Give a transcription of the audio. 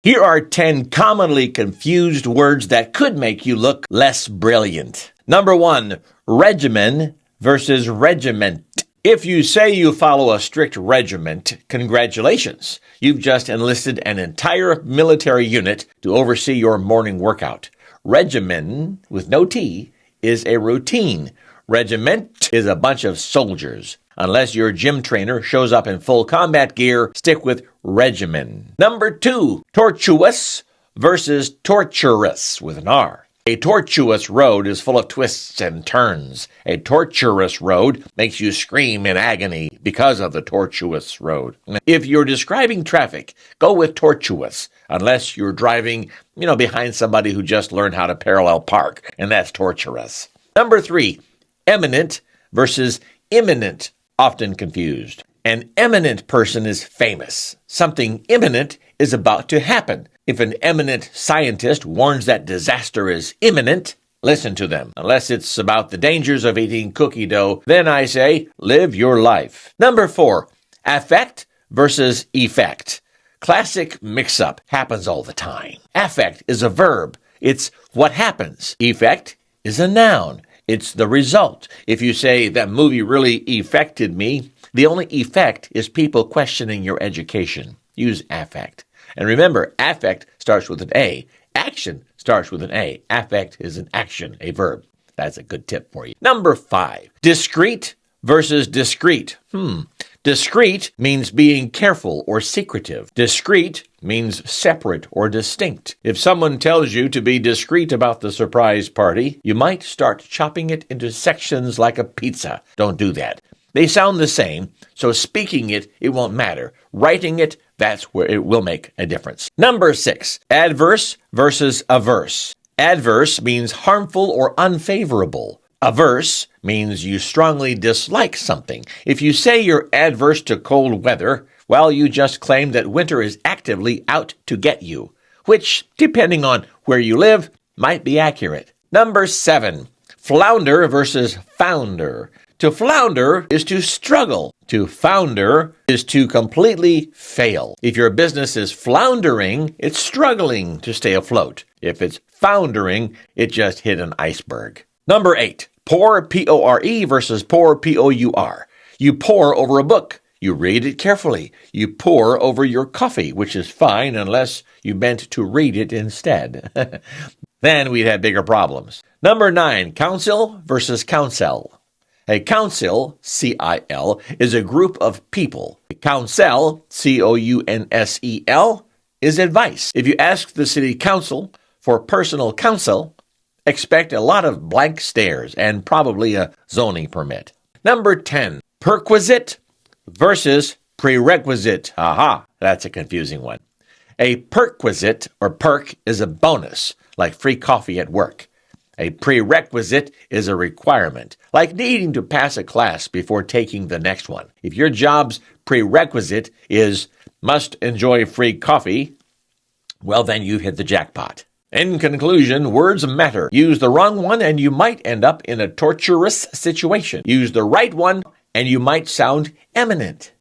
Here are 10 commonly confused words that could make you look less brilliant. Number 1, regimen versus regiment. If you say you follow a strict regiment, congratulations. You've just enlisted an entire military unit to oversee your morning workout. Regimen, with no T, is a routine. Regiment is a bunch of soldiers. Unless your gym trainer shows up in full combat gear, stick with regimen. Number 2, tortuous versus torturous with an R. A tortuous road is full of twists and turns. A torturous road makes you scream in agony because of the tortuous road. If you're describing traffic, go with tortuous, unless you're driving, behind somebody who just learned how to parallel park, and that's torturous. Number 3, eminent versus imminent, often confused. An eminent person is famous. Something imminent is about to happen. If an eminent scientist warns that disaster is imminent, listen to them. Unless it's about the dangers of eating cookie dough, then I say, live your life. Number 4, affect versus effect. Classic mix-up happens all the time. Affect is a verb. It's what happens. Effect is a noun. It's the result. If you say, that movie really affected me, the only effect is people questioning your education. Use affect. And remember, affect starts with an A. Action starts with an A. Affect is an action, a verb. That's a good tip for you. Number 5, discreet versus discreet. Discreet means being careful or secretive. Discreet means separate or distinct. If someone tells you to be discreet about the surprise party, you might start chopping it into sections like a pizza. Don't do that. They sound the same, so speaking it won't matter. Writing it, that's where it will make a difference. Number 6, adverse versus averse. Adverse means harmful or unfavorable. Averse means you strongly dislike something. If you say you're adverse to cold weather, well, you just claim that winter is actively out to get you, which, depending on where you live, might be accurate. Number 7, flounder versus founder. To flounder is to struggle. To founder is to completely fail. If your business is floundering, it's struggling to stay afloat. If it's foundering, it just hit an iceberg. Number 8, pour, P-O-R-E versus pour, P-O-U-R. You pour over a book. You read it carefully. You pour over your coffee, which is fine unless you meant to read it instead. Then we'd have bigger problems. Number 9, counsel versus counsel. A council, C-I-L, is a group of people. A counsel, C-O-U-N-S-E-L, is advice. If you ask the city council for personal counsel, expect a lot of blank stares and probably a zoning permit. Number 10, perquisite versus prerequisite. Aha, that's a confusing one. A perquisite or perk is a bonus, like free coffee at work. A prerequisite is a requirement, like needing to pass a class before taking the next one. If your job's prerequisite is must enjoy free coffee, well, then you've hit the jackpot. In conclusion, words matter. Use the wrong one and you might end up in a torturous situation. Use the right one and you might sound eminent.